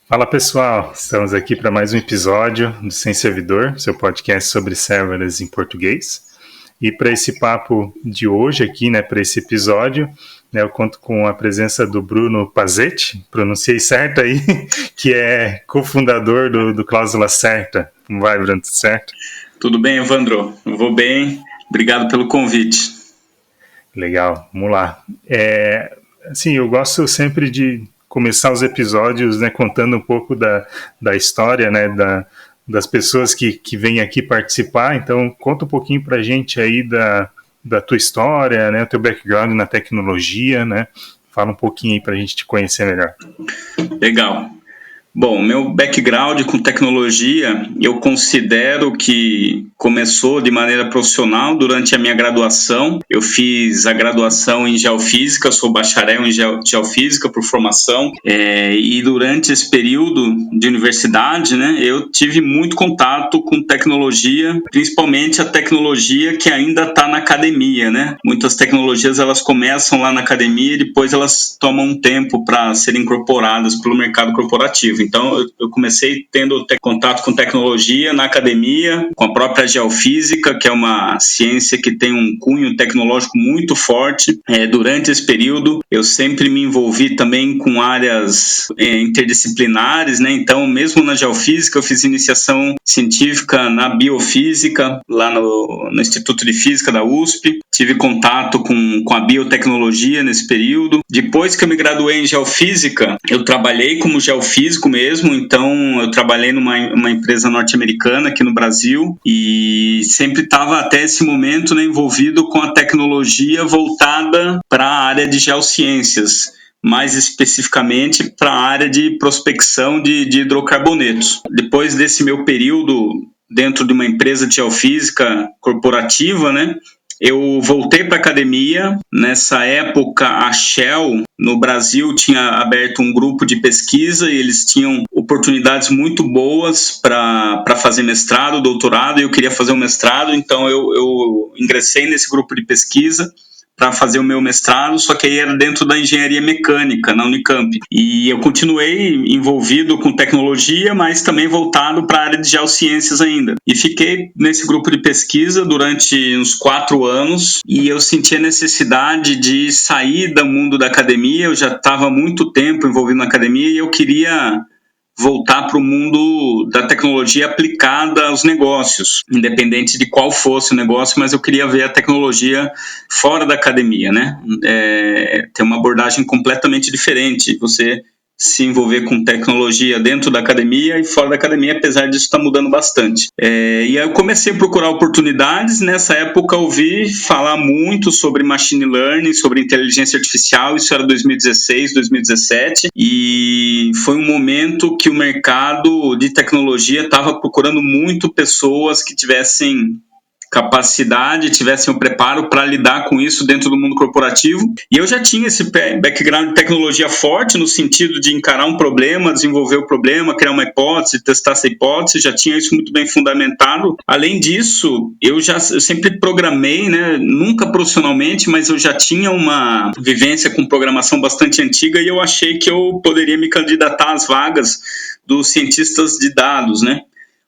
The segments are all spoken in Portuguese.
Fala pessoal, estamos aqui para mais um episódio do Sem Servidor, seu podcast sobre serverless em português. E para esse papo de hoje aqui, para esse episódio, eu conto com a presença do Bruno Pazzetti, pronunciei certo aí, que é cofundador do Cláusula Certa. Como vai, Bruno? Tudo certo? Tudo bem, Evandro? Eu vou bem. Obrigado pelo convite. Legal, vamos lá. Eu gosto sempre de começar os episódios, contando um pouco da história, das pessoas que vêm aqui participar. Então, conta um pouquinho para a gente aí da tua história, o teu background na tecnologia, Fala um pouquinho aí para a gente te conhecer melhor. Legal. Bom, meu background com tecnologia, eu considero que começou de maneira profissional durante a minha graduação. Eu fiz a graduação em Geofísica, sou bacharel em Geofísica por formação, e durante esse período de universidade, eu tive muito contato com tecnologia, principalmente a tecnologia que ainda está na academia, Muitas tecnologias elas começam lá na academia e depois elas tomam um tempo para serem incorporadas pelo mercado corporativo. Então, eu comecei tendo contato com tecnologia na academia, com a própria geofísica, que é uma ciência que tem um cunho tecnológico muito forte. Durante esse período, eu sempre me envolvi também com áreas interdisciplinares, Então, mesmo na geofísica, eu fiz iniciação científica na biofísica, lá no Instituto de Física da USP. Tive contato com a biotecnologia nesse período. Depois que eu me graduei em geofísica, eu trabalhei como geofísico mesmo, então eu trabalhei numa empresa norte-americana aqui no Brasil e sempre estava até esse momento envolvido com a tecnologia voltada para a área de geociências, mais especificamente para a área de prospecção de hidrocarbonetos. Depois desse meu período dentro de uma empresa de geofísica corporativa, eu voltei para a academia. Nessa época, a Shell, no Brasil, tinha aberto um grupo de pesquisa e eles tinham oportunidades muito boas para fazer mestrado, doutorado, e eu queria fazer um mestrado, então eu ingressei nesse grupo de pesquisa para fazer o meu mestrado, só que aí era dentro da engenharia mecânica, na Unicamp. E eu continuei envolvido com tecnologia, mas também voltado para a área de geociências ainda. E fiquei nesse grupo de pesquisa durante uns 4 anos, e eu senti a necessidade de sair do mundo da academia. Eu já estava há muito tempo envolvido na academia e eu queria voltar para o mundo da tecnologia aplicada aos negócios, independente de qual fosse o negócio, mas eu queria ver a tecnologia fora da academia, Tem uma abordagem completamente diferente, você se envolver com tecnologia dentro da academia e fora da academia, apesar disso estar mudando bastante. E aí eu comecei a procurar oportunidades. Nessa época eu ouvi falar muito sobre machine learning, sobre inteligência artificial, isso era 2016, 2017, e foi um momento que o mercado de tecnologia estava procurando muito pessoas que tivessem capacidade, tivessem o preparo para lidar com isso dentro do mundo corporativo. E eu já tinha esse background de tecnologia forte no sentido de encarar um problema, desenvolver o problema, criar uma hipótese, testar essa hipótese, já tinha isso muito bem fundamentado. Além disso, eu sempre programei, nunca profissionalmente, mas eu já tinha uma vivência com programação bastante antiga e eu achei que eu poderia me candidatar às vagas dos cientistas de dados,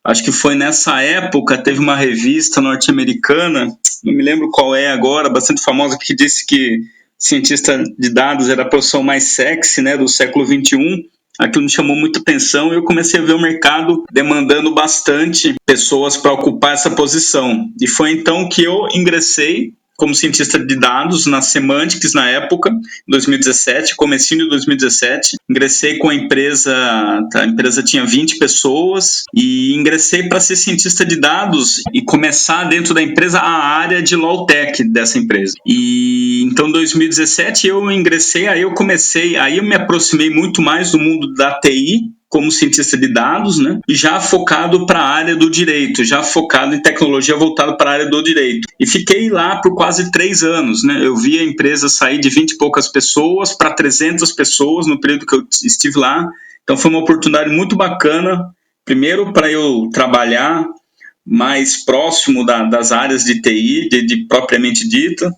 Acho que foi nessa época, teve uma revista norte-americana, não me lembro qual é agora, bastante famosa, que disse que cientista de dados era a profissão mais sexy, do século XXI. Aquilo me chamou muita atenção e eu comecei a ver o mercado demandando bastante pessoas para ocupar essa posição. E foi então que eu ingressei como cientista de dados na Semantics na época, 2017, comecinho de 2017. Ingressei com a empresa tinha 20 pessoas e ingressei para ser cientista de dados e começar dentro da empresa a área de Low Tech dessa empresa. E então em 2017 eu ingressei, aí eu me aproximei muito mais do mundo da TI, como cientista de dados, já focado para a área do direito, já focado em tecnologia voltada para a área do direito. E fiquei lá por quase 3 anos, Eu vi a empresa sair de 20 e poucas pessoas para 300 pessoas no período que eu estive lá. Então foi uma oportunidade muito bacana, primeiro para eu trabalhar mais próximo das áreas de TI, de propriamente dita,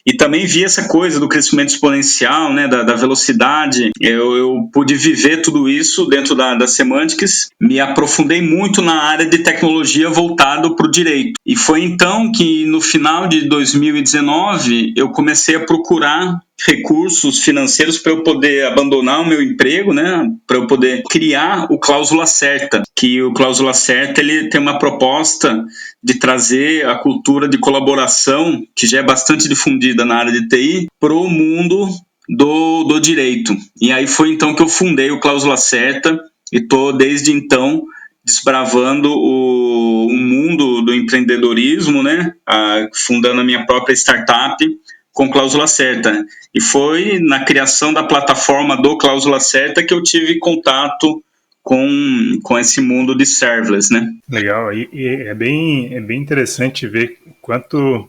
E também vi essa coisa do crescimento exponencial, né, da velocidade. Eu pude viver tudo isso dentro da Semantics, me aprofundei muito na área de tecnologia voltado para o direito. E foi então que, no final de 2019, eu comecei a procurar recursos financeiros para eu poder abandonar o meu emprego, né, para eu poder criar o Cláusula Certa, que o Cláusula Certa ele tem uma proposta de trazer a cultura de colaboração, que já é bastante difundida na área de TI, para o mundo do direito. E aí foi então que eu fundei o Cláusula Certa e estou desde então desbravando o mundo do empreendedorismo, né, fundando a minha própria startup com Cláusula Certa. E foi na criação da plataforma do Cláusula Certa que eu tive contato com esse mundo de serverless, né? Legal, e é bem interessante ver quanto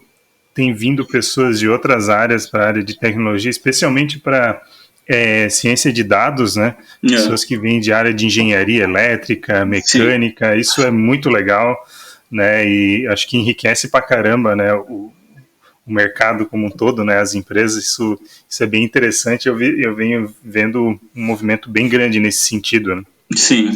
tem vindo pessoas de outras áreas para a área de tecnologia, especialmente para ciência de dados, né? Pessoas que vêm de área de engenharia elétrica, mecânica. Sim. Isso é muito legal, né? E acho que enriquece pra caramba, né? O mercado como um todo, né? As empresas, isso é bem interessante. Eu venho vendo um movimento bem grande nesse sentido, né? Sim,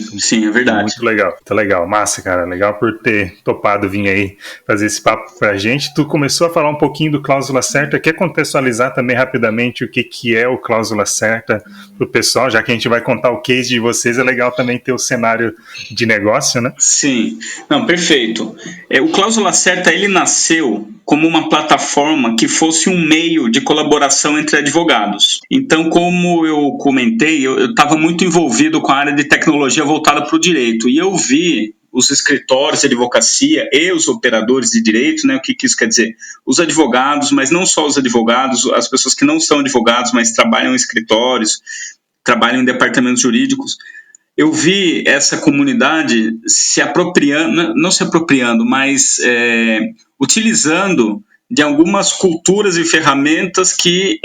é verdade. Muito legal, massa, cara, legal por ter topado vir aí fazer esse papo pra gente. Tu começou a falar um pouquinho do Cláusula Certa, quer contextualizar também rapidamente o que é o Cláusula Certa pro pessoal, já que a gente vai contar o case de vocês, é legal também ter o cenário de negócio, né? Sim, não, perfeito. O Cláusula Certa, ele nasceu como uma plataforma que fosse um meio de colaboração entre advogados. Então, como eu comentei, eu estava muito envolvido com a área de tecnologia voltada para o direito, e eu vi os escritórios de advocacia e os operadores de direito, né? O que isso quer dizer? Os advogados, mas não só os advogados, as pessoas que não são advogados, mas trabalham em escritórios, trabalham em departamentos jurídicos. Eu vi essa comunidade se apropriando, não se apropriando, mas utilizando de algumas culturas e ferramentas que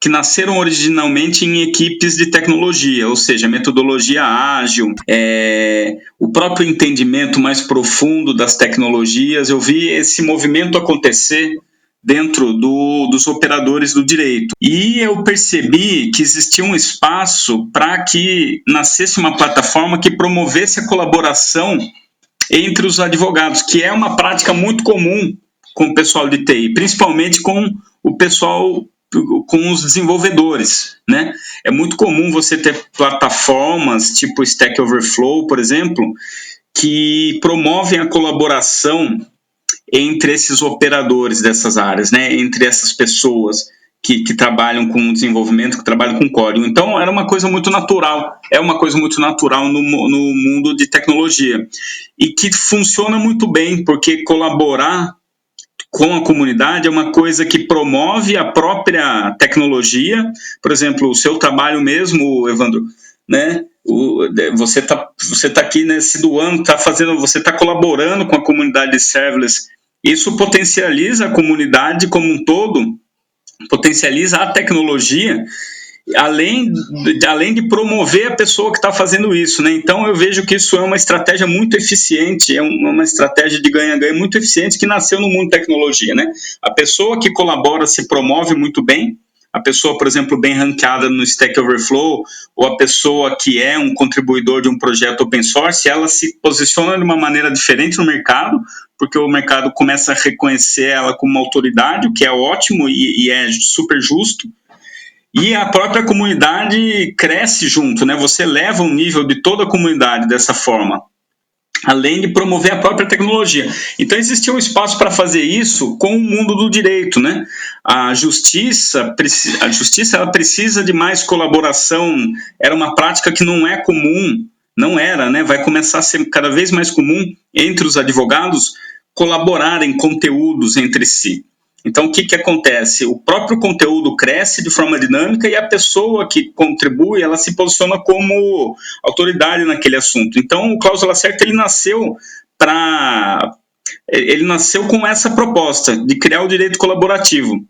nasceram originalmente em equipes de tecnologia, ou seja, metodologia ágil, o próprio entendimento mais profundo das tecnologias. Eu vi esse movimento acontecer dentro dos operadores do direito. E eu percebi que existia um espaço para que nascesse uma plataforma que promovesse a colaboração entre os advogados, que é uma prática muito comum com o pessoal de TI, principalmente com o pessoal, com os desenvolvedores, né? É muito comum você ter plataformas tipo Stack Overflow, por exemplo, que promovem a colaboração entre esses operadores dessas áreas, né? Entre essas pessoas que trabalham com desenvolvimento, que trabalham com código. Então, era uma coisa muito natural, é uma coisa muito natural no mundo de tecnologia e que funciona muito bem, porque colaborar com a comunidade é uma coisa que promove a própria tecnologia. Por exemplo, o seu trabalho mesmo, Evandro, né? Você tá aqui, né, se doando, você está colaborando com a comunidade de serverless. Isso potencializa a comunidade como um todo, potencializa a tecnologia, além de promover a pessoa que está fazendo isso, né? Então eu vejo que isso é uma estratégia muito eficiente, é uma estratégia de ganha-ganha muito eficiente que nasceu no mundo da tecnologia, né? A pessoa que colabora se promove muito bem, a pessoa, por exemplo, bem ranqueada no Stack Overflow, ou a pessoa que é um contribuidor de um projeto open source, ela se posiciona de uma maneira diferente no mercado, porque o mercado começa a reconhecer ela como uma autoridade, o que é ótimo e é super justo. E a própria comunidade cresce junto, né? Você leva o nível de toda a comunidade dessa forma, além de promover a própria tecnologia. Então, existia um espaço para fazer isso com o mundo do direito, né? A justiça ela precisa de mais colaboração. Era uma prática que não é comum, não era, né? Vai começar a ser cada vez mais comum entre os advogados colaborarem conteúdos entre si. Então, o que acontece? O próprio conteúdo cresce de forma dinâmica e a pessoa que contribui, ela se posiciona como autoridade naquele assunto. Então, o Cláusula Certa, ele nasceu com essa proposta de criar o direito colaborativo.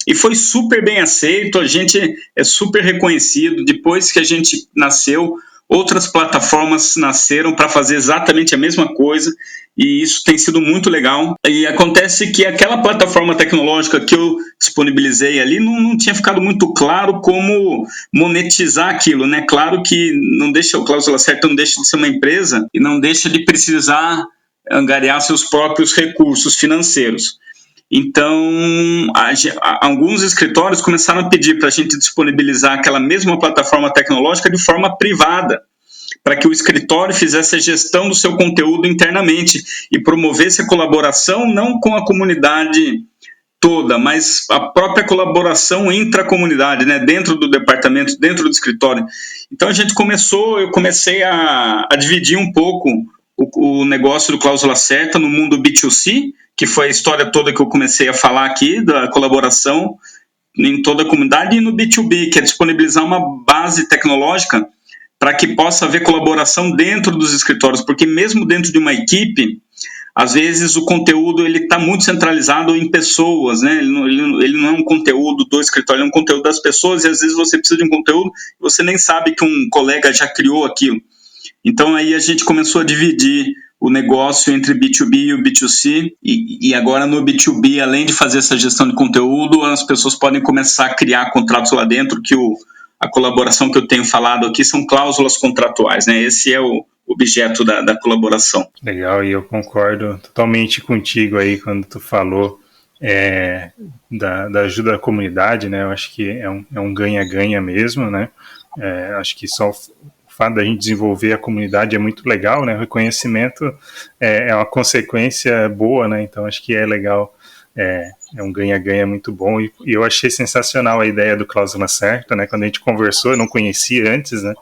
E foi super bem aceito, a gente é super reconhecido. Depois que a gente nasceu, outras plataformas nasceram para fazer exatamente a mesma coisa. e isso tem sido muito legal. E acontece que aquela plataforma tecnológica que eu disponibilizei ali não tinha ficado muito claro como monetizar aquilo, né? Claro que não deixa, o Cláusula Certa não deixa de ser uma empresa e não deixa de precisar angariar seus próprios recursos financeiros. Então, alguns escritórios começaram a pedir para a gente disponibilizar aquela mesma plataforma tecnológica de forma privada, para que o escritório fizesse a gestão do seu conteúdo internamente e promovesse a colaboração não com a comunidade toda, mas a própria colaboração intracomunidade, né, dentro do departamento, dentro do escritório. Então eu comecei a dividir um pouco o negócio do Cláusula Certa no mundo B2C, que foi a história toda que eu comecei a falar aqui, da colaboração em toda a comunidade, e no B2B, que é disponibilizar uma base tecnológica para que possa haver colaboração dentro dos escritórios, porque mesmo dentro de uma equipe, às vezes o conteúdo está muito centralizado em pessoas, né? Ele não é um conteúdo do escritório, é um conteúdo das pessoas, e às vezes você precisa de um conteúdo e você nem sabe que um colega já criou aquilo. Então aí a gente começou a dividir o negócio entre B2B e o B2C, e agora no B2B, além de fazer essa gestão de conteúdo, as pessoas podem começar a criar contratos lá dentro, que a colaboração que eu tenho falado aqui são cláusulas contratuais, né? Esse é o objeto da colaboração. Legal, e eu concordo totalmente contigo aí quando tu falou da ajuda da comunidade, né? Eu acho que é um ganha-ganha mesmo, né? Acho que só o fato da gente desenvolver a comunidade é muito legal, né? O reconhecimento é uma consequência boa, né? Então acho que é legal, é um ganha-ganha muito bom, e eu achei sensacional a ideia do Cláusula Certa, né? Quando a gente conversou, eu não conhecia antes, né?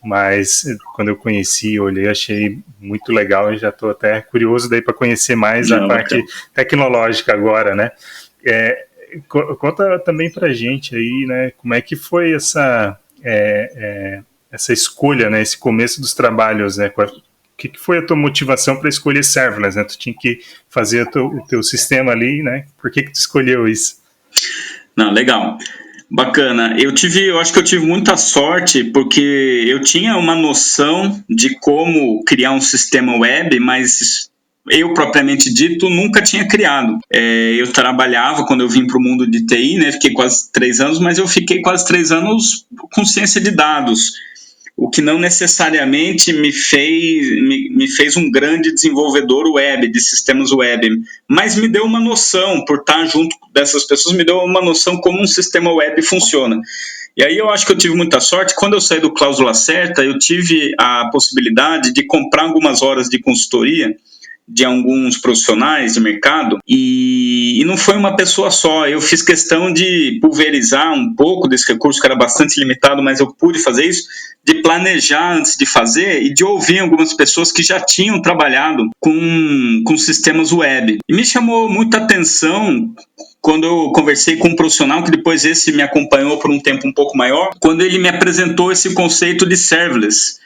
Mas quando eu conheci, olhei, achei muito legal, e já estou até curioso daí para conhecer mais a parte tecnológica agora, né? Conta também para a gente aí, né? Como é que foi essa escolha, né? Esse começo dos trabalhos, né? O que foi a tua motivação para escolher serverless, né? Tu tinha que fazer o teu sistema ali, né? Por que tu escolheu isso? Não, legal. Bacana. Eu acho que eu tive muita sorte, porque eu tinha uma noção de como criar um sistema web, mas eu, propriamente dito, nunca tinha criado. Eu trabalhava, quando eu vim para o mundo de TI, né, fiquei quase 3 anos, mas eu fiquei quase 3 anos com ciência de dados, o que não necessariamente me fez um grande desenvolvedor web, de sistemas web, mas me deu uma noção, por estar junto dessas pessoas, me deu uma noção como um sistema web funciona. E aí eu acho que eu tive muita sorte. Quando eu saí do Cláusula Certa, eu tive a possibilidade de comprar algumas horas de consultoria de alguns profissionais de mercado, e não foi uma pessoa só. Eu fiz questão de pulverizar um pouco desse recurso, que era bastante limitado, mas eu pude fazer isso, de planejar antes de fazer e de ouvir algumas pessoas que já tinham trabalhado com sistemas web. E me chamou muita atenção quando eu conversei com um profissional, que depois esse me acompanhou por um tempo um pouco maior, quando ele me apresentou esse conceito de serverless,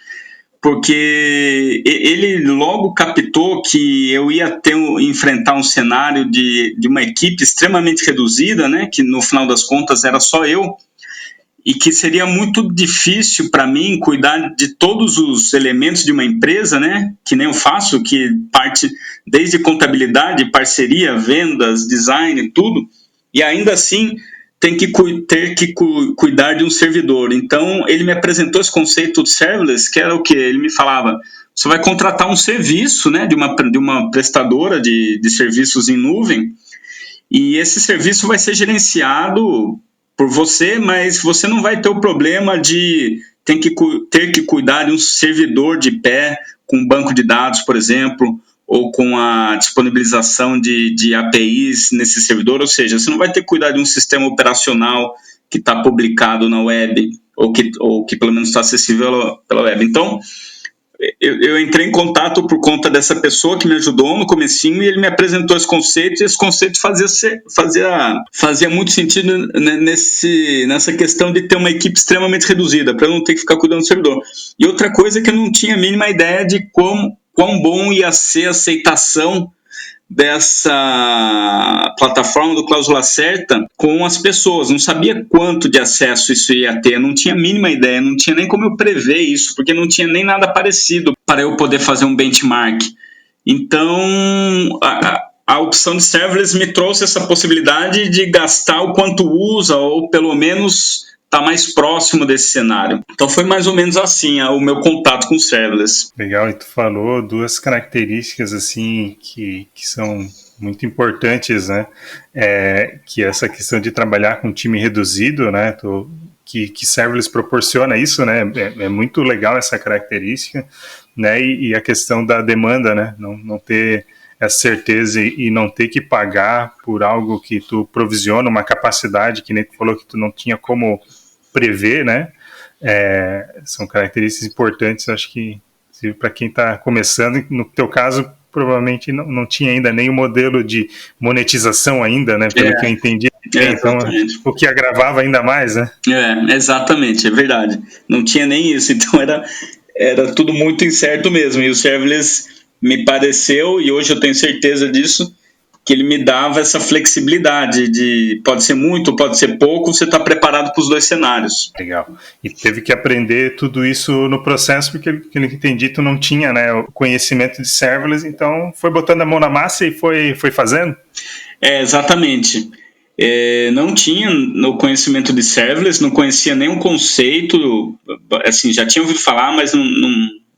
porque ele logo captou que eu ia enfrentar um cenário de uma equipe extremamente reduzida, né, que no final das contas era só eu, e que seria muito difícil para mim cuidar de todos os elementos de uma empresa, né, que nem eu faço, que parte desde contabilidade, parceria, vendas, design, tudo, e ainda assim ter que cuidar de um servidor. Então, ele me apresentou esse conceito de serverless, que era o quê? Ele me falava, você vai contratar um serviço, né, de uma prestadora de serviços em nuvem, e esse serviço vai ser gerenciado por você, mas você não vai ter o problema de ter que cuidar de um servidor de pé, com um banco de dados, por exemplo, ou com a disponibilização de APIs nesse servidor. Ou seja, você não vai ter que cuidar de um sistema operacional que está publicado na web, ou que pelo menos está acessível pela web. Então, eu entrei em contato por conta dessa pessoa que me ajudou no comecinho, e ele me apresentou esse conceito, e esse conceito fazia muito sentido nessa questão de ter uma equipe extremamente reduzida, para eu não ter que ficar cuidando do servidor. E outra coisa é que eu não tinha a mínima ideia de quão bom ia ser a aceitação dessa plataforma do Cláusula Certa com as pessoas. Não sabia quanto de acesso isso ia ter, não tinha a mínima ideia, não tinha nem como eu prever isso, porque não tinha nem nada parecido para eu poder fazer um benchmark. Então, a opção de serverless me trouxe essa possibilidade de gastar o quanto usa, ou pelo menos tá mais próximo desse cenário. Então foi mais ou menos assim o meu contato com serverless. Legal, e tu falou duas características assim que são muito importantes, né? Que essa questão de trabalhar com um time reduzido, né? Que serverless proporciona isso, né? É muito legal essa característica, né? E a questão da demanda, né? Não ter essa certeza e não ter que pagar por algo que tu provisiona, uma capacidade que nem tu falou que tu não tinha como prever, né? São características importantes, acho que para quem está começando, no teu caso, provavelmente não tinha ainda nenhum modelo de monetização ainda, né? Pelo que eu entendi. Então, o que agravava ainda mais, né? Exatamente, é verdade. Não tinha nem isso, então era tudo muito incerto mesmo. E o serverless me pareceu, e hoje eu tenho certeza disso, que ele me dava essa flexibilidade de pode ser muito, pode ser pouco, você está preparado para os dois cenários. Legal. E teve que aprender tudo isso no processo, porque, pelo que entendi, tu não tinha, né, o conhecimento de serverless, então foi botando a mão na massa e foi fazendo? Exatamente. Não tinha o conhecimento de serverless, não conhecia nenhum conceito, assim, já tinha ouvido falar, mas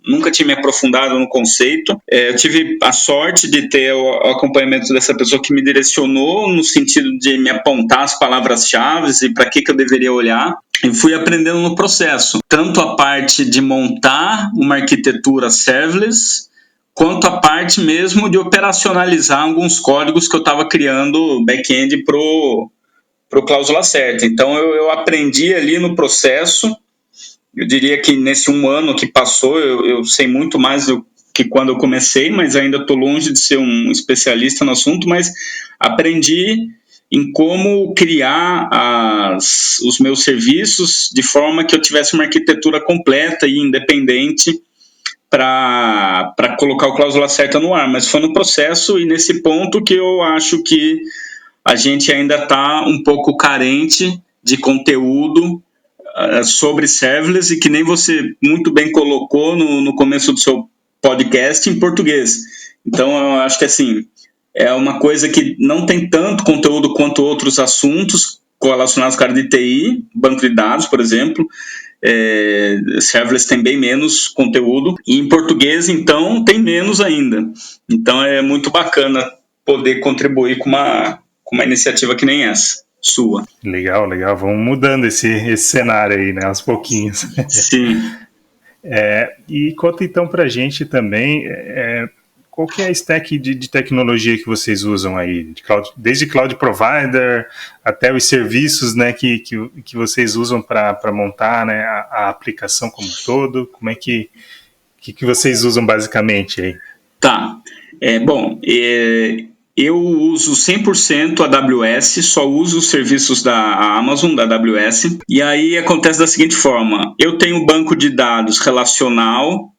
nunca tinha me aprofundado no conceito. Eu tive a sorte de ter o acompanhamento dessa pessoa que me direcionou no sentido de me apontar as palavras-chave e para que eu deveria olhar. E fui aprendendo no processo, tanto a parte de montar uma arquitetura serverless, quanto a parte mesmo de operacionalizar alguns códigos que eu estava criando back-end pro cláusula certa. Então eu aprendi ali no processo. Eu diria que nesse 1 ano que passou, eu sei muito mais do que quando eu comecei, mas ainda estou longe de ser um especialista no assunto, mas aprendi em como criar os meus serviços de forma que eu tivesse uma arquitetura completa e independente para colocar o cláusula certa no ar. Mas foi no processo e nesse ponto que eu acho que a gente ainda está um pouco carente de conteúdo sobre serverless, e que nem você muito bem colocou no começo do seu podcast, em português. Então eu acho que assim, é uma coisa que não tem tanto conteúdo quanto outros assuntos relacionados com a área de TI, banco de dados, por exemplo. Serverless tem bem menos conteúdo, e em português, então, tem menos ainda. Então é muito bacana poder contribuir com uma iniciativa que nem essa sua. Legal. Vamos mudando esse cenário aí, né? Aos pouquinhos. Sim. E conta então pra gente também qual que é a stack de tecnologia que vocês usam aí, desde Cloud Provider até os serviços, né, que vocês usam para montar, né, a aplicação como um todo. Como é que vocês usam basicamente aí? Tá. Eu uso 100% AWS, só uso os serviços da Amazon, da AWS, e aí acontece da seguinte forma: eu tenho um banco de dados relacional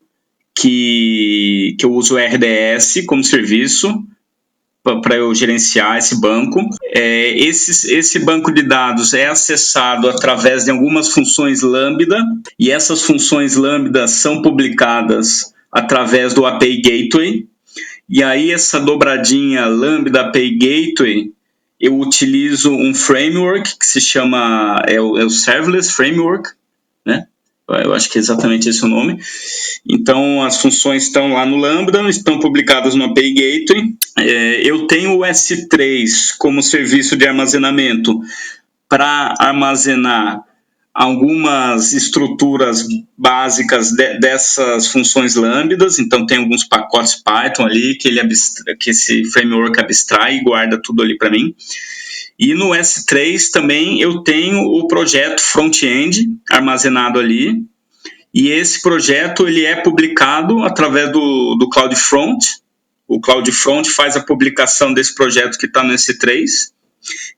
que eu uso o RDS como serviço para eu gerenciar esse banco. Esse banco de dados é acessado através de algumas funções Lambda, e essas funções Lambda são publicadas através do API Gateway. E aí essa dobradinha Lambda API Gateway, eu utilizo um framework que se chama o Serverless Framework, né? Eu acho que é exatamente esse o nome. Então as funções estão lá no Lambda, estão publicadas no API Gateway. Eu tenho o S3 como serviço de armazenamento para armazenar algumas estruturas básicas dessas funções lambdas. Então tem alguns pacotes Python ali que esse framework abstrai e guarda tudo ali para mim. E no S3 também eu tenho o projeto front-end armazenado ali, e esse projeto ele é publicado através do CloudFront. O CloudFront faz a publicação desse projeto que está no S3.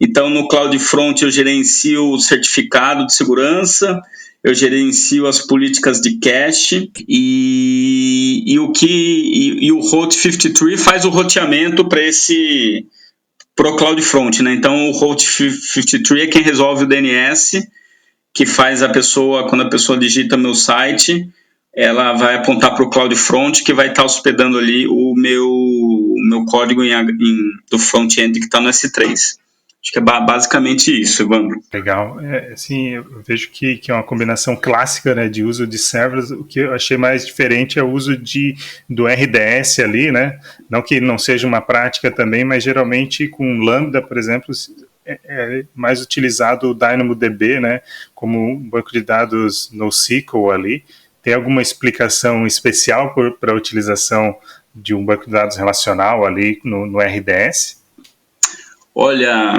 Então, no CloudFront eu gerencio o certificado de segurança, eu gerencio as políticas de cache, e o Route 53 faz o roteamento pro CloudFront, né? Então, o Route 53 é quem resolve o DNS, que faz quando a pessoa digita meu site, ela vai apontar para o CloudFront, que vai estar hospedando ali o meu código do front-end que está no S3. Acho que é basicamente isso, Evandro. Legal. Assim, eu vejo que é uma combinação clássica, né, de uso de serverless. O que eu achei mais diferente é o uso do RDS ali, né? Não que não seja uma prática também, mas geralmente com Lambda, por exemplo, é mais utilizado o DynamoDB, né, como um banco de dados NoSQL ali. Tem alguma explicação especial para a utilização de um banco de dados relacional ali no RDS? Olha,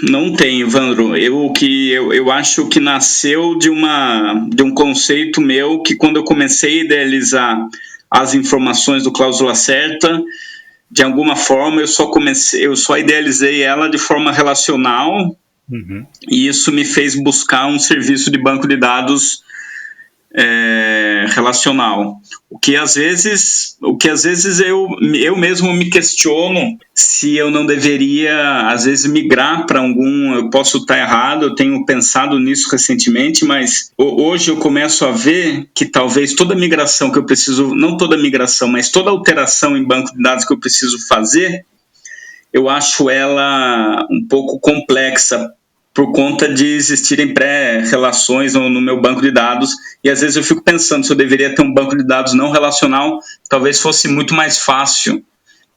não tem, Evandro. Eu acho que nasceu de um conceito meu que, quando eu comecei a idealizar as informações do Cláusula Certa, de alguma forma eu só idealizei ela de forma relacional. Uhum. E isso me fez buscar um serviço de banco de dados relacional. O que às vezes eu mesmo me questiono se eu não deveria, às vezes, migrar para eu posso estar errado, eu tenho pensado nisso recentemente, mas hoje eu começo a ver que talvez toda migração que eu preciso, não toda migração, mas toda alteração em banco de dados que eu preciso fazer, eu acho ela um pouco complexa, por conta de existirem pré-relações no meu banco de dados, e às vezes eu fico pensando se eu deveria ter um banco de dados não relacional, talvez fosse muito mais fácil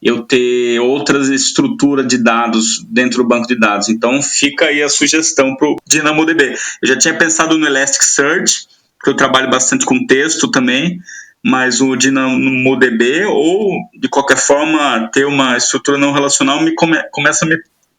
eu ter outras estruturas de dados dentro do banco de dados. Então fica aí a sugestão para o DynamoDB. Eu já tinha pensado no Elasticsearch, porque eu trabalho bastante com texto também, mas o DynamoDB, ou de qualquer forma ter uma estrutura não relacional, começa a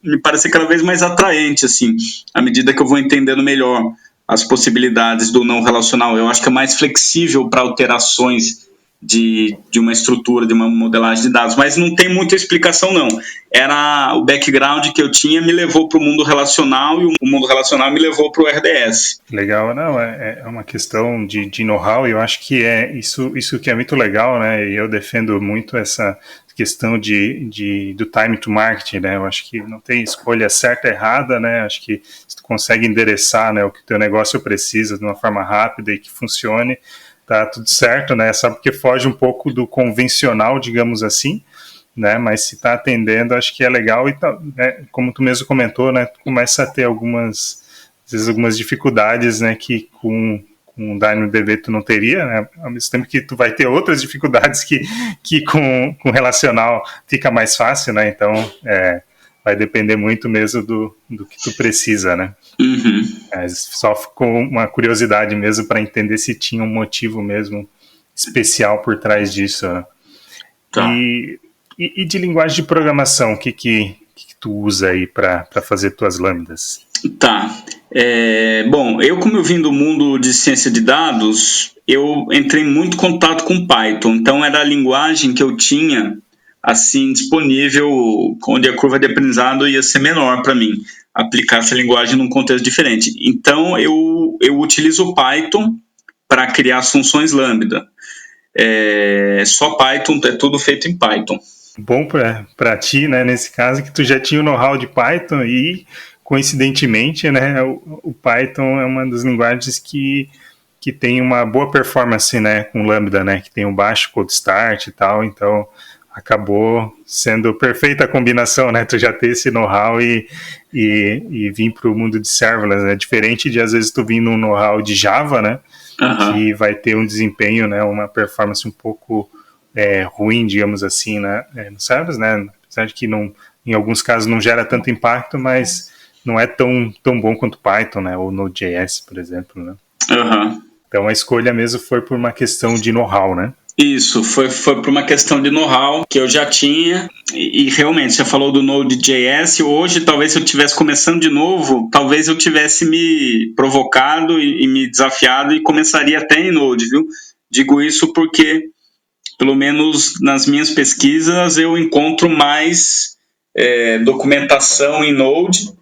me parece cada vez mais atraente, assim, à medida que eu vou entendendo melhor as possibilidades do não relacional. Eu acho que é mais flexível para alterações de uma estrutura, de uma modelagem de dados, mas não tem muita explicação, não. Era o background que eu tinha me levou para o mundo relacional, e o mundo relacional me levou para o RDS. Legal, não, é uma questão de know-how, e eu acho que é isso que é muito legal, né, e eu defendo muito essa questão do time to market, né, eu acho que não tem escolha certa e errada, né, acho que se tu consegue endereçar, né, o que o teu negócio precisa de uma forma rápida e que funcione, tá tudo certo, né, só porque foge um pouco do convencional, digamos assim, né, mas se está atendendo, acho que é legal, e tá, né, como tu mesmo comentou, né, tu começa a ter às vezes algumas dificuldades, né, que com o DynamoDB tu não teria, né, ao mesmo tempo que tu vai ter outras dificuldades que com relacional fica mais fácil, né, então vai depender muito mesmo do que tu precisa, né. Uhum. Mas só ficou uma curiosidade mesmo para entender se tinha um motivo mesmo especial por trás disso, né. Tá. E de linguagem de programação, o que tu usa aí para fazer tuas lambdas? Tá. Bom, como eu vim do mundo de ciência de dados, eu entrei em muito contato com Python. Então, era a linguagem que eu tinha assim disponível, onde a curva de aprendizado ia ser menor para mim aplicar essa linguagem num contexto diferente. Então, eu utilizo o Python para criar as funções Lambda. Só Python, é tudo feito em Python. Bom para ti, né, nesse caso, que tu já tinha o know-how de Python e, coincidentemente, né, o Python é uma das linguagens que tem uma boa performance, né, com Lambda, né, que tem um baixo cold start e tal, então acabou sendo perfeita a combinação, né, tu já ter esse know-how e vir para o mundo de serverless, né, diferente de às vezes tu vir num know-how de Java, né, que vai ter um desempenho, né, uma performance um pouco ruim, digamos assim, né, no serverless, né, apesar de que em alguns casos não gera tanto impacto, mas não é tão bom quanto Python, né, ou Node.js, por exemplo, né. Então a escolha mesmo foi por uma questão de know-how, né. Isso, foi por uma questão de know-how que eu já tinha, e realmente, você falou do Node.js, hoje talvez se eu estivesse começando de novo, talvez eu tivesse me provocado e me desafiado e começaria até em Node, viu? Digo isso porque, pelo menos nas minhas pesquisas, eu encontro mais documentação em Node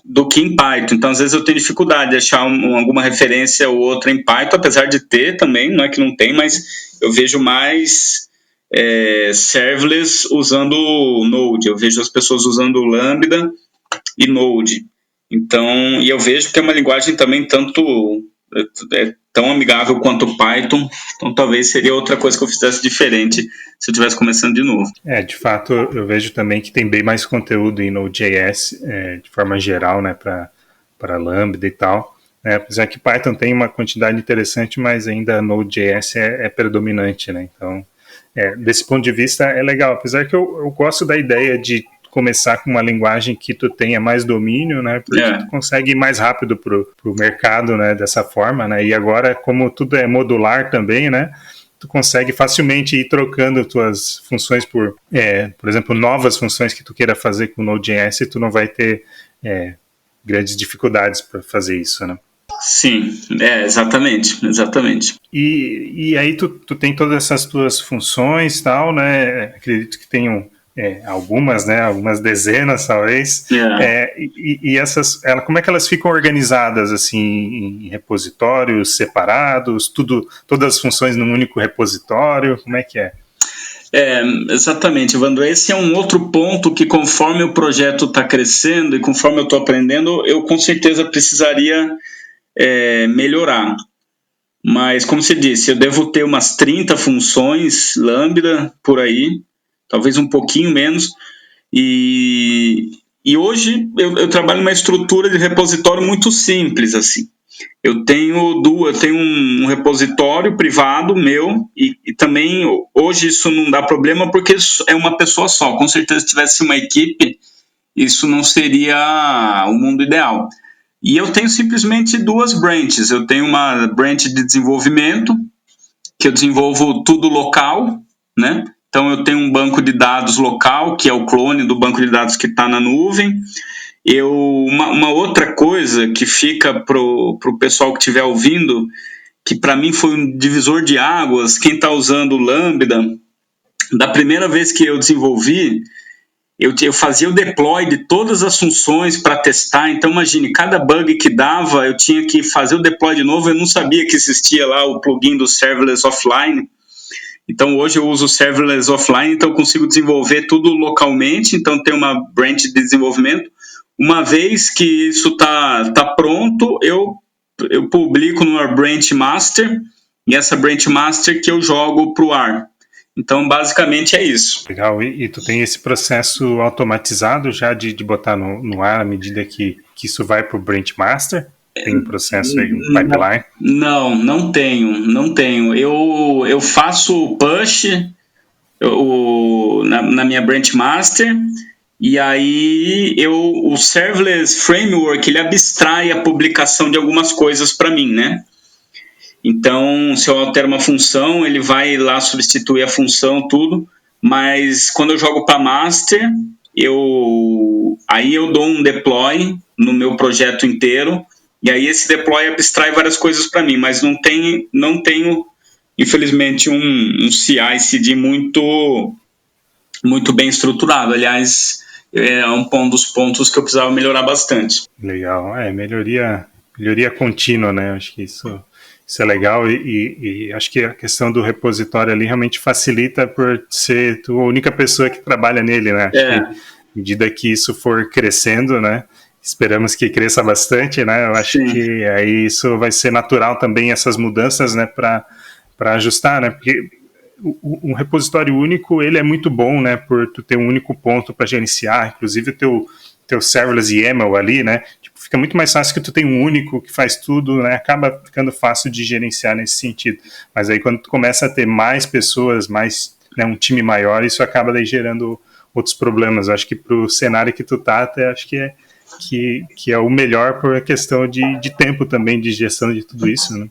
do que em Python. Então, às vezes eu tenho dificuldade de achar alguma referência ou outra em Python, apesar de ter também, não é que não tem, mas eu vejo mais serverless usando Node. Eu vejo as pessoas usando Lambda e Node. Então, e eu vejo que é uma linguagem também tanto é tão amigável quanto o Python, então talvez seria outra coisa que eu fizesse diferente se eu estivesse começando de novo. De fato, eu vejo também que tem bem mais conteúdo em Node.js, de forma geral, né, para Lambda e tal. Apesar que Python tem uma quantidade interessante, mas ainda Node.js é predominante, né? Então, desse ponto de vista, é legal. Apesar que eu gosto da ideia de começar com uma linguagem que tu tenha mais domínio, né? Porque tu consegue ir mais rápido pro mercado, né? Dessa forma, né? E agora, como tudo é modular também, né? Tu consegue facilmente ir trocando tuas funções por exemplo, novas funções que tu queira fazer com Node.js e tu não vai ter grandes dificuldades para fazer isso, né? Sim, exatamente. E aí tu tem todas essas tuas funções e tal, né? Acredito que tenham algumas, né? Algumas dezenas, talvez. E essas, como é que elas ficam organizadas, assim, em repositórios separados? Todas as funções num único repositório? Como é que é? Exatamente, Evandro. Esse é um outro ponto que, conforme o projeto está crescendo e conforme eu estou aprendendo, eu com certeza precisaria melhorar. Mas, como você disse, eu devo ter umas 30 funções Lambda por aí, talvez um pouquinho menos. E hoje eu trabalho numa estrutura de repositório muito simples, assim. Eu tenho um repositório privado meu e também hoje isso não dá problema porque é uma pessoa só. Com certeza, se tivesse uma equipe, isso não seria o mundo ideal. E eu tenho simplesmente duas branches. Eu tenho uma branch de desenvolvimento, que eu desenvolvo tudo local, né? Então eu tenho um banco de dados local, que é o clone do banco de dados que está na nuvem. Uma outra coisa que fica para o pessoal que estiver ouvindo, que para mim foi um divisor de águas, quem está usando o Lambda, da primeira vez que eu desenvolvi, eu fazia o deploy de todas as funções para testar. Então, imagine, cada bug que dava, eu tinha que fazer o deploy de novo. Eu não sabia que existia lá o plugin do Serverless Offline. Então, hoje eu uso o Serverless Offline, então eu consigo desenvolver tudo localmente. Então, tem uma branch de desenvolvimento. Uma vez que isso tá pronto, eu publico numa branch master, e essa branch master que eu jogo para o ar. Então, basicamente é isso. Legal. E tu tem esse processo automatizado já de botar no ar à medida que isso vai para o Branch Master? Tem um processo aí, um pipeline? Não tenho. Eu faço push na minha Branch Master, e aí o Serverless Framework ele abstrai a publicação de algumas coisas para mim, né? Então, se eu altero uma função, ele vai lá substituir a função, tudo. Mas quando eu jogo para master, aí eu dou um deploy no meu projeto inteiro. E aí esse deploy abstrai várias coisas para mim. Mas não tenho, infelizmente, um CI/CD muito bem estruturado. Aliás, é um dos pontos que eu precisava melhorar bastante. Legal. Melhoria contínua, né? Acho que isso é legal e acho que a questão do repositório ali realmente facilita por ser tu a única pessoa que trabalha nele, né? Acho que à medida que isso for crescendo, né? Esperamos que cresça bastante, né? Eu acho que aí isso vai ser natural também, essas mudanças, né? Para ajustar, né? Porque um repositório único, ele é muito bom, né? Por tu ter um único ponto para gerenciar, inclusive o teu serverless YAML ali, né? Fica muito mais fácil que tu tem um único que faz tudo, né? Acaba ficando fácil de gerenciar nesse sentido. Mas aí quando tu começa a ter mais pessoas, né, um time maior, isso acaba daí gerando outros problemas. Eu acho que pro cenário que tu tá, até acho que é o melhor por questão de tempo também, de gestão de tudo isso, né?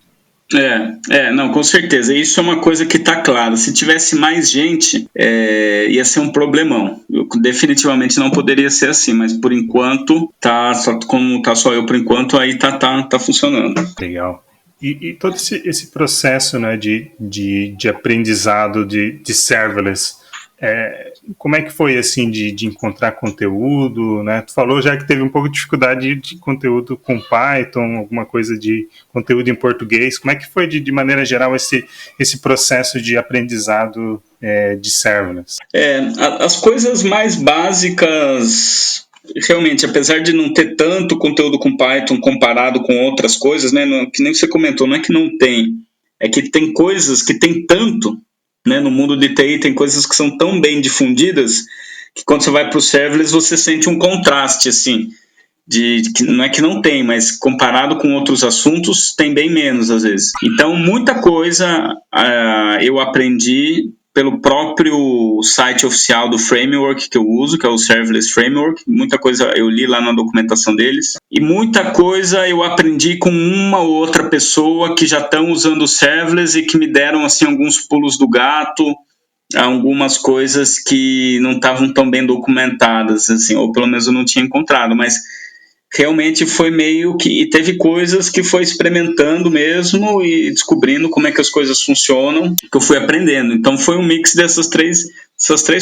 Não, com certeza. Isso é uma coisa que está clara. Se tivesse mais gente, ia ser um problemão. Eu definitivamente não poderia ser assim, mas por enquanto, como tá só eu por enquanto, aí tá funcionando. Legal. E todo esse processo, né, de aprendizado de serverless, como é que foi, assim, de encontrar conteúdo, né? Tu falou já que teve um pouco de dificuldade de conteúdo com Python, alguma coisa de conteúdo em português. Como é que foi, de maneira geral, esse processo de aprendizado de serverless? As coisas mais básicas realmente, apesar de não ter tanto conteúdo com Python comparado com outras coisas, né, que nem você comentou, não é que não tem, é que tem coisas que tem tanto, né, no mundo de TI tem coisas que são tão bem difundidas que quando você vai para o serverless você sente um contraste, assim, que não é que não tem, mas comparado com outros assuntos, tem bem menos às vezes. Então, muita coisa eu aprendi pelo próprio site oficial do framework que eu uso, que é o Serverless Framework. Muita coisa eu li lá na documentação deles. E muita coisa eu aprendi com uma ou outra pessoa que já estão usando o Serverless e que me deram assim, alguns pulos do gato, algumas coisas que não estavam tão bem documentadas, assim, ou pelo menos eu não tinha encontrado, mas realmente foi meio que... E teve coisas que foi experimentando mesmo e descobrindo como é que as coisas funcionam, que eu fui aprendendo. Então foi um mix dessas três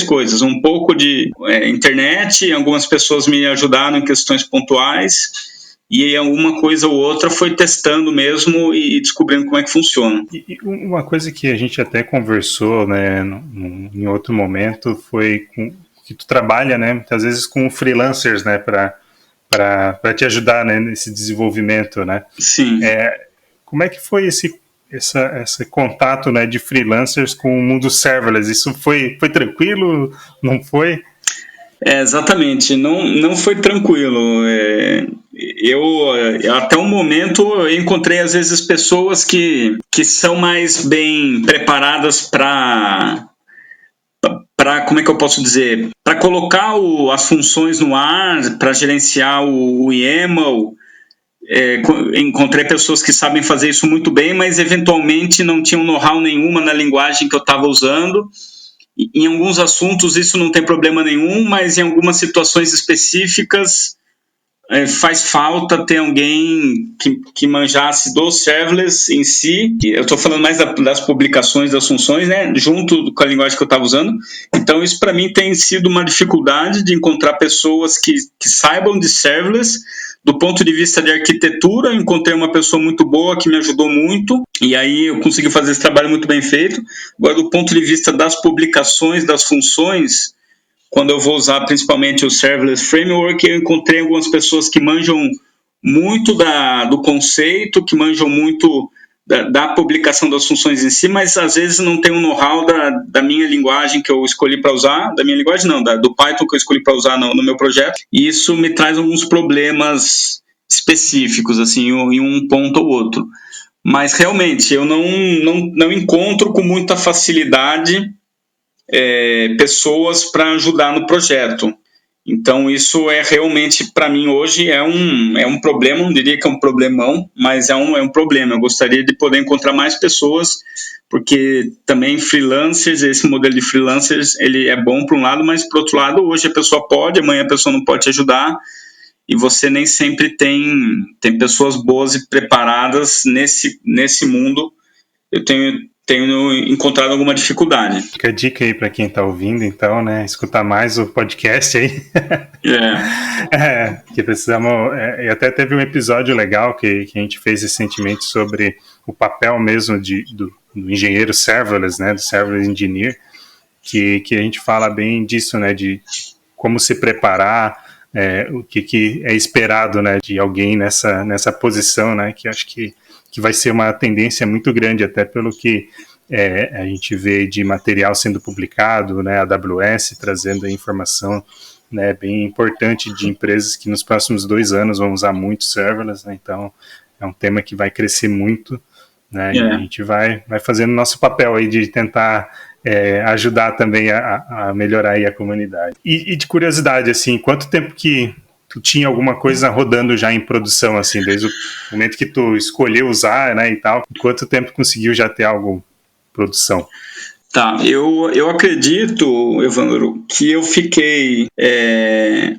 coisas. Um pouco de internet, algumas pessoas me ajudaram em questões pontuais, e alguma coisa ou outra foi testando mesmo e descobrindo como é que funciona. E uma coisa que a gente até conversou, né, em outro momento, foi que tu trabalha, né, muitas vezes com freelancers, né, para te ajudar, né, nesse desenvolvimento, né? Sim. Como é que foi esse contato, né, de freelancers com o mundo serverless? Isso foi tranquilo? Não foi? Exatamente, não foi tranquilo. Eu até o momento eu encontrei às vezes pessoas que são mais bem preparadas para, como é que eu posso dizer, para colocar as funções no ar, para gerenciar o YAML. Encontrei pessoas que sabem fazer isso muito bem, mas eventualmente não tinham know-how nenhuma na linguagem que eu estava usando. Em alguns assuntos isso não tem problema nenhum, mas em algumas situações específicas faz falta ter alguém que manjasse do serverless em si. Eu estou falando mais das publicações das funções, né, junto com a linguagem que eu estava usando. Então isso para mim tem sido uma dificuldade de encontrar pessoas que saibam de serverless. Do ponto de vista de arquitetura, eu encontrei uma pessoa muito boa que me ajudou muito, e aí eu consegui fazer esse trabalho muito bem feito. Agora, do ponto de vista das publicações, das funções, quando eu vou usar principalmente o Serverless Framework, eu encontrei algumas pessoas que manjam muito do conceito, que manjam muito da publicação das funções em si, mas às vezes não tem um know-how da minha linguagem que eu escolhi para usar, da minha linguagem não, do Python que eu escolhi para usar no meu projeto, e isso me traz alguns problemas específicos, assim, em um ponto ou outro. Mas realmente eu não encontro com muita facilidade pessoas para ajudar no projeto. Então isso realmente, para mim hoje, é um problema, não diria que é um problemão, mas é um problema. Eu gostaria de poder encontrar mais pessoas, porque também freelancers, esse modelo de freelancers, ele é bom por um lado, mas por outro lado, hoje a pessoa pode, amanhã a pessoa não pode te ajudar, e você nem sempre tem pessoas boas e preparadas nesse mundo. Eu tenho encontrado alguma dificuldade. Fica a dica aí para quem está ouvindo, então, né? Escutar mais o podcast aí. Que precisamos. E até teve um episódio legal que a gente fez recentemente sobre o papel mesmo do engenheiro serverless, né? Do serverless engineer, que a gente fala bem disso, né? De como se preparar, o que é esperado, né? De alguém nessa posição, né? Que acho que vai ser uma tendência muito grande, até pelo que a gente vê de material sendo publicado, né, a AWS trazendo a informação, né, bem importante de empresas que nos próximos 2 anos vão usar muito serverless, né, então é um tema que vai crescer muito, né, e a gente vai fazendo nosso papel aí de tentar ajudar também a melhorar aí a comunidade. E de curiosidade, assim, quanto tempo que tu tinha alguma coisa rodando já em produção, assim, desde o momento que tu escolheu usar, né, e tal, quanto tempo conseguiu já ter algo em produção? Tá, eu acredito, Evandro, que eu fiquei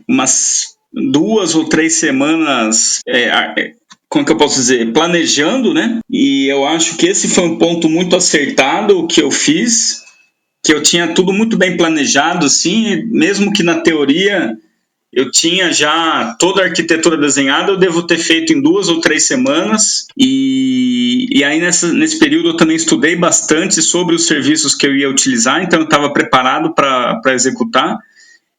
umas 2 ou 3 semanas, como que eu posso dizer, planejando, né, e eu acho que esse foi um ponto muito acertado que eu fiz, que eu tinha tudo muito bem planejado, assim, mesmo que na teoria eu tinha já toda a arquitetura desenhada, eu devo ter feito em 2 ou 3 semanas, e aí nesse período eu também estudei bastante sobre os serviços que eu ia utilizar, então eu estava preparado para executar,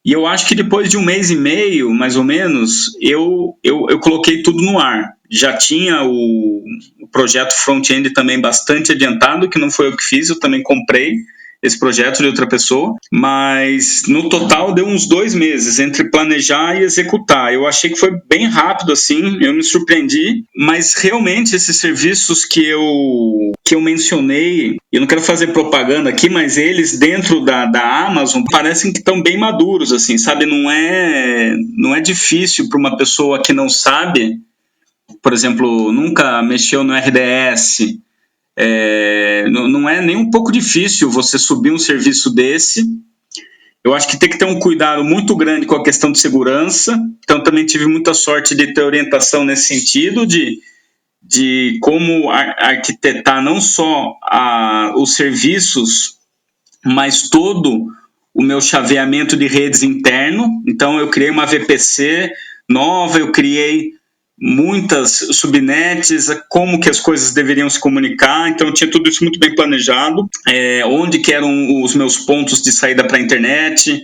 E eu acho que depois de 1 mês e meio, mais ou menos, eu coloquei tudo no ar. Já tinha o projeto front-end também bastante adiantado, que não foi eu que fiz, eu também comprei esse projeto de outra pessoa, mas no total deu uns 2 meses entre planejar e executar. Eu achei que foi bem rápido assim, eu me surpreendi, mas realmente esses serviços que eu mencionei, eu não quero fazer propaganda aqui, mas eles dentro da Amazon parecem que estão bem maduros, assim, sabe? Não é difícil para uma pessoa que não sabe, por exemplo, nunca mexeu no RDS. Não é nem um pouco difícil você subir um serviço desse. Eu acho que tem que ter um cuidado muito grande com a questão de segurança. Então, também tive muita sorte de ter orientação nesse sentido, de como arquitetar não só os serviços, mas todo o meu chaveamento de redes interno. Então, eu criei uma VPC nova, eu criei muitas subnets, como que as coisas deveriam se comunicar, então eu tinha tudo isso muito bem planejado, onde que eram os meus pontos de saída para a internet,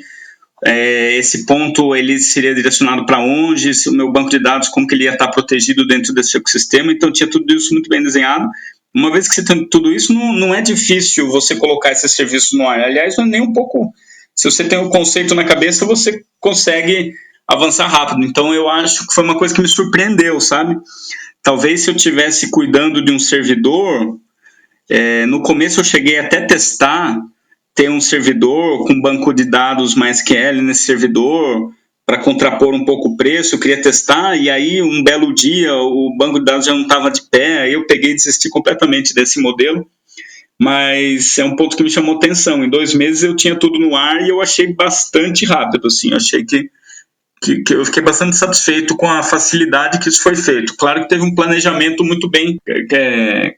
esse ponto ele seria direcionado para onde, o meu banco de dados, como que ele ia estar protegido dentro desse ecossistema, então tinha tudo isso muito bem desenhado. Uma vez que você tem tudo isso, não é difícil você colocar esse serviço no ar, aliás, não é nem um pouco, se você tem o conceito na cabeça, você consegue avançar rápido. Então eu acho que foi uma coisa que me surpreendeu, sabe? Talvez se eu estivesse cuidando de um servidor, no começo eu cheguei até testar ter um servidor com banco de dados MySQL nesse servidor para contrapor um pouco o preço, eu queria testar, e aí um belo dia o banco de dados já não estava de pé, aí eu peguei e desisti completamente desse modelo, mas é um ponto que me chamou atenção. Em 2 meses eu tinha tudo no ar e eu achei bastante rápido, assim, eu achei que eu fiquei bastante satisfeito com a facilidade que isso foi feito. Claro que teve um planejamento muito bem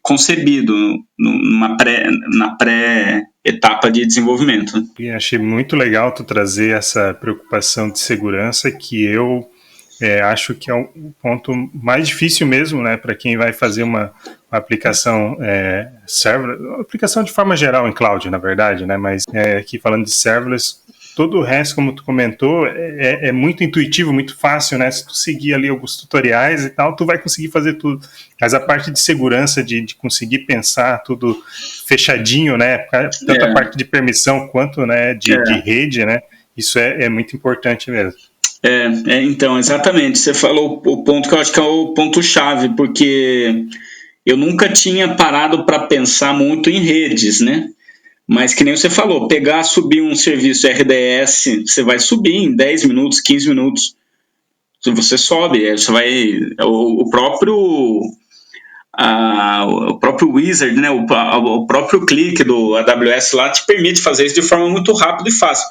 concebido na pré-etapa de desenvolvimento. E achei muito legal tu trazer essa preocupação de segurança, que eu acho que é o ponto mais difícil mesmo, né, para quem vai fazer uma aplicação serverless, uma aplicação de forma geral em cloud, na verdade, né, mas aqui falando de serverless, todo o resto, como tu comentou, é muito intuitivo, muito fácil, né? Se tu seguir ali alguns tutoriais e tal, tu vai conseguir fazer tudo. Mas a parte de segurança, de conseguir pensar tudo fechadinho, né? Tanto a parte de permissão quanto, né, de rede, né? Isso é muito importante mesmo. Então, exatamente. Você falou o ponto que eu acho que é o ponto-chave, porque eu nunca tinha parado para pensar muito em redes, né? Mas que nem você falou, subir um serviço RDS, você vai subir em 10 minutos, 15 minutos. Você sobe, você vai. O próprio Wizard, né, o próprio clique do AWS lá te permite fazer isso de forma muito rápida e fácil.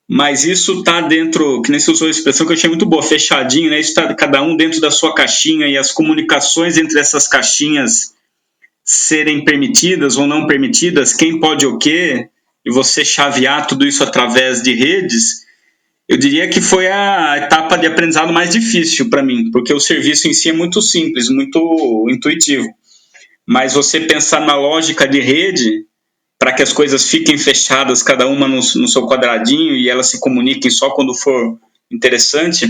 Mas isso está dentro, que nem você usou a expressão que eu achei muito boa, fechadinho, né? Isso está cada um dentro da sua caixinha, e as comunicações entre essas caixinhas serem permitidas ou não permitidas, quem pode o quê, e você chavear tudo isso através de redes, eu diria que foi a etapa de aprendizado mais difícil para mim, porque o serviço em si é muito simples, muito intuitivo. Mas você pensar na lógica de rede, para que as coisas fiquem fechadas, cada uma no seu quadradinho, e elas se comuniquem só quando for interessante,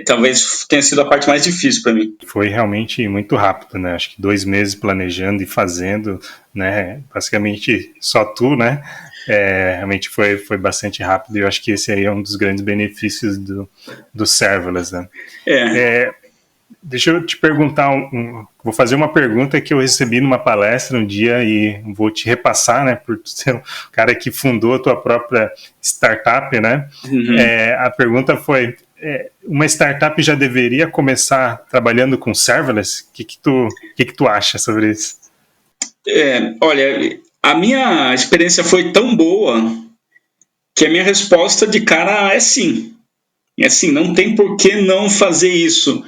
talvez tenha sido a parte mais difícil para mim. Foi realmente muito rápido, né? Acho que 2 meses planejando e fazendo, né? Basicamente só tu, né? Realmente foi bastante rápido, e eu acho que esse aí é um dos grandes benefícios do serverless, né? Deixa eu te perguntar, vou fazer uma pergunta que eu recebi numa palestra um dia e vou te repassar, né, por ser o cara que fundou a tua própria startup, né? Uhum. A pergunta foi, uma startup já deveria começar trabalhando com serverless? O que tu acha sobre isso? Olha, a minha experiência foi tão boa que a minha resposta de cara é sim. É sim, não tem por que não fazer isso.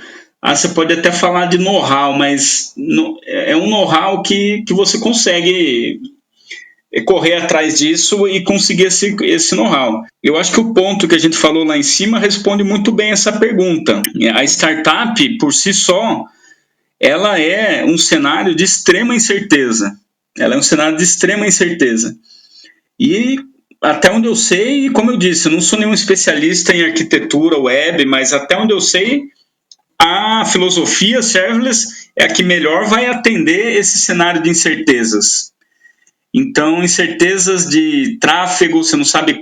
Você pode até falar de know-how, mas é um know-how que você consegue correr atrás disso e conseguir esse know-how. Eu acho que o ponto que a gente falou lá em cima responde muito bem essa pergunta. A startup, por si só, ela é um cenário de extrema incerteza. Ela é um cenário de extrema incerteza. E até onde eu sei, como eu disse, eu não sou nenhum especialista em arquitetura web, mas até onde eu sei, a filosofia serverless é a que melhor vai atender esse cenário de incertezas. Então, incertezas de tráfego, você não sabe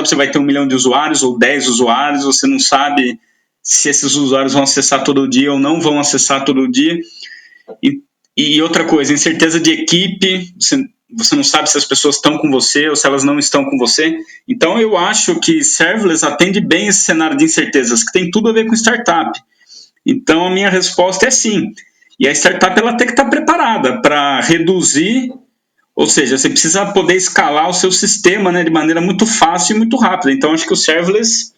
se vai ter 1 milhão de usuários ou 10 usuários, você não sabe se esses usuários vão acessar todo dia ou não vão acessar todo dia. E outra coisa, incerteza de equipe, você não sabe se as pessoas estão com você ou se elas não estão com você. Então, eu acho que serverless atende bem esse cenário de incertezas, que tem tudo a ver com startup. Então, a minha resposta é sim. E a startup ela tem que estar preparada para reduzir, ou seja, você precisa poder escalar o seu sistema, né, de maneira muito fácil e muito rápida. Então, acho que o serverless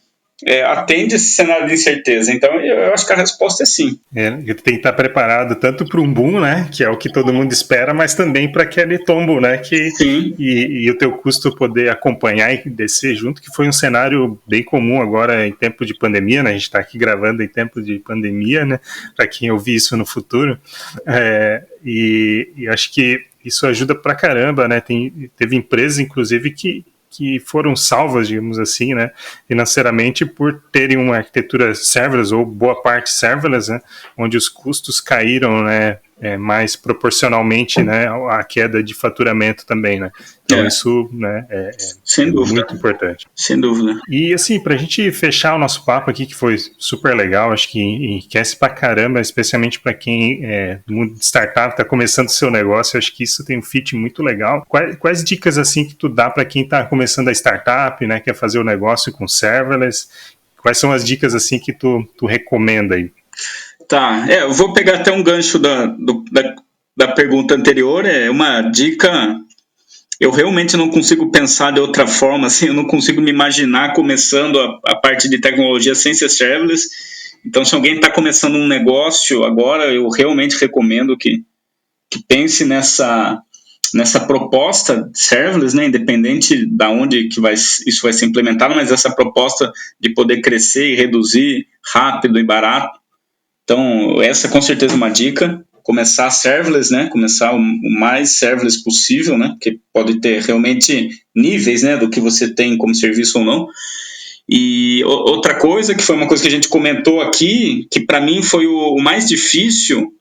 atende esse cenário de incerteza. Então, eu acho que a resposta é sim. Ele tem que estar preparado tanto para um boom, né, que é o que todo mundo espera, mas também para aquele tombo, né, e o teu custo poder acompanhar e descer junto, que foi um cenário bem comum agora em tempo de pandemia, né, a gente está aqui gravando em tempo de pandemia, né, para quem ouvir isso no futuro, e acho que isso ajuda pra caramba, né, teve empresas, inclusive, que foram salvas, digamos assim, né, financeiramente por terem uma arquitetura serverless ou boa parte serverless, né, onde os custos caíram, né, mais proporcionalmente, né, à queda de faturamento também, né. Então isso, né, sem dúvida, muito importante. Sem dúvida. E assim, pra gente fechar o nosso papo aqui, que foi super legal, acho que enriquece pra caramba, especialmente para quem no mundo de startup, tá começando o seu negócio, acho que isso tem um fit muito legal. Quais dicas assim que tu dá para quem tá começando a startup, né, quer fazer o negócio com serverless? Quais são as dicas assim que tu recomenda aí? Tá, eu vou pegar até um gancho da pergunta anterior, uma dica. Eu realmente não consigo pensar de outra forma, assim, eu não consigo me imaginar começando a parte de tecnologia sem ser serverless. Então, se alguém está começando um negócio agora, eu realmente recomendo que pense nessa proposta serverless, né, independente de onde isso vai ser implementado, mas essa proposta de poder crescer e reduzir rápido e barato. Então, essa com certeza é uma dica. Começar serverless, né? Começar o mais serverless possível, né? Porque pode ter realmente níveis, né? Do que você tem como serviço ou não. E outra coisa, que foi uma coisa que a gente comentou aqui, que para mim foi o mais difícil,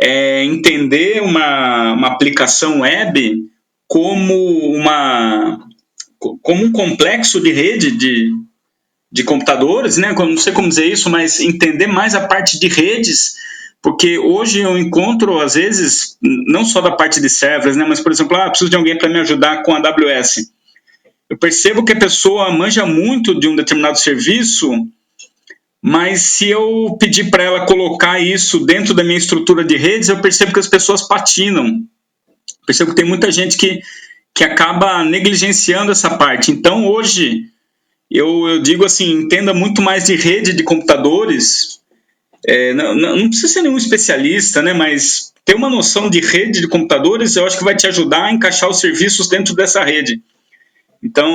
é entender uma aplicação web como um complexo de rede de computadores, né? Não sei como dizer isso, mas entender mais a parte de redes, porque hoje eu encontro, às vezes, não só da parte de servers, né? Mas, por exemplo, preciso de alguém para me ajudar com a AWS. Eu percebo que a pessoa manja muito de um determinado serviço, mas se eu pedir para ela colocar isso dentro da minha estrutura de redes, eu percebo que as pessoas patinam. Percebo que tem muita gente que acaba negligenciando essa parte. Então, hoje, eu digo assim, entenda muito mais de rede de computadores. Não precisa ser nenhum especialista, né? Mas ter uma noção de rede de computadores, eu acho que vai te ajudar a encaixar os serviços dentro dessa rede. Então,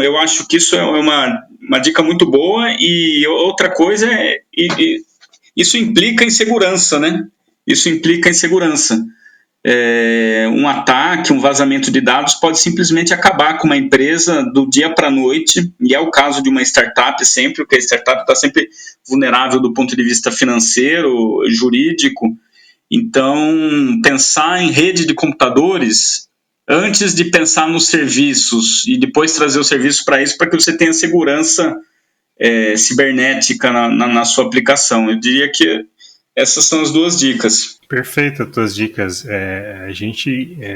eu acho que isso é uma dica muito boa. E outra coisa isso implica em segurança, né? Isso implica em segurança. Um ataque, um vazamento de dados pode simplesmente acabar com uma empresa do dia para a noite, e é o caso de uma startup sempre, porque a startup está sempre vulnerável do ponto de vista financeiro, jurídico. Então, pensar em rede de computadores antes de pensar nos serviços e depois trazer os serviços para isso, para que você tenha segurança cibernética na sua aplicação. Eu diria que essas são as duas dicas. Perfeito, as tuas dicas.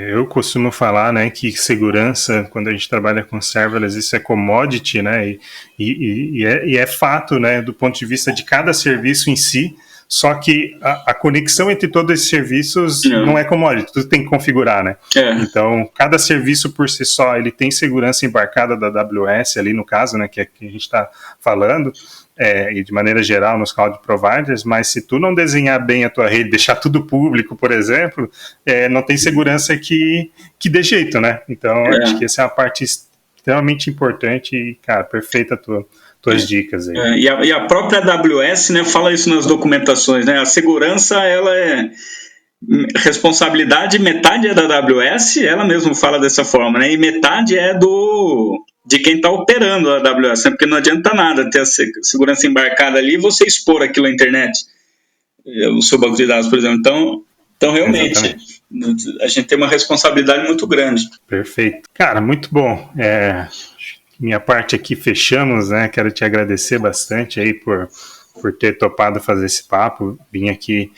Eu costumo falar, né, que segurança, quando a gente trabalha com serverless, isso é commodity, né, e é fato, né, do ponto de vista de cada serviço em si. Só que a conexão entre todos esses serviços não é commodity, tudo tem que configurar, né? Então, cada serviço por si só, ele tem segurança embarcada da AWS ali no caso, né, que é que a gente está falando, e de maneira geral nos cloud providers, mas se tu não desenhar bem a tua rede, deixar tudo público, por exemplo, não tem segurança que dê jeito, né? Então, acho que essa é uma parte extremamente importante e, cara, perfeita a tuas dicas aí. E a própria AWS, né, fala isso nas documentações, né? A segurança, ela é responsabilidade, metade é da AWS, ela mesma fala dessa forma, né? E metade é de quem está operando a AWS, né? Porque não adianta nada ter a segurança embarcada ali e você expor aquilo à internet, o seu banco de dados, por exemplo. Então realmente, exatamente, a gente tem uma responsabilidade muito grande. Perfeito. Cara, muito bom. Minha parte aqui fechamos, né? Quero te agradecer bastante aí por ter topado fazer esse papo, vim aqui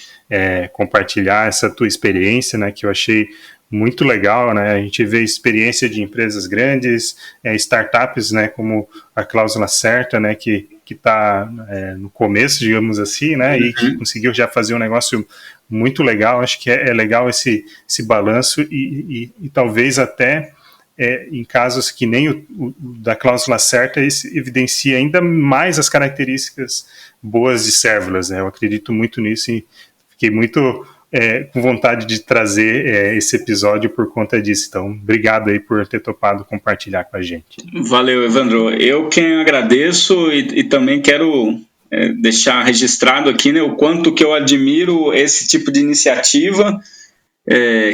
compartilhar essa tua experiência, né, que eu achei muito legal, né, a gente vê experiência de empresas grandes, startups, né, como a Cláusula Certa, né, que está no começo, digamos assim, né, e que conseguiu já fazer um negócio muito legal. Acho que é legal esse balanço e talvez até em casos que nem o da Cláusula Certa, isso evidencia ainda mais as características boas de serverless, né? Eu acredito muito nisso e fiquei muito com vontade de trazer esse episódio por conta disso. Então, obrigado aí por ter topado compartilhar com a gente. Valeu, Evandro. Eu quem agradeço e também quero deixar registrado aqui, né, o quanto que eu admiro esse tipo de iniciativa,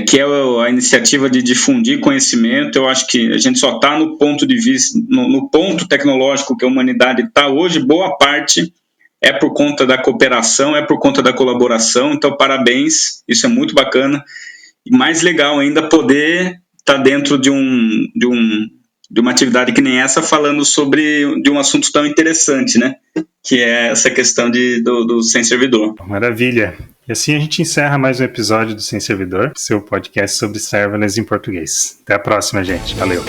que é a iniciativa de difundir conhecimento. Eu acho que a gente só está no ponto de vista, no ponto tecnológico que a humanidade está hoje, boa parte é por conta da cooperação, é por conta da colaboração. Então, parabéns, isso é muito bacana. E mais legal ainda poder estar dentro de uma atividade que nem essa, falando de um assunto tão interessante, né? Que é essa questão do Sem Servidor. Maravilha. E assim a gente encerra mais um episódio do Sem Servidor, seu podcast sobre serverless em português. Até a próxima, gente. Valeu.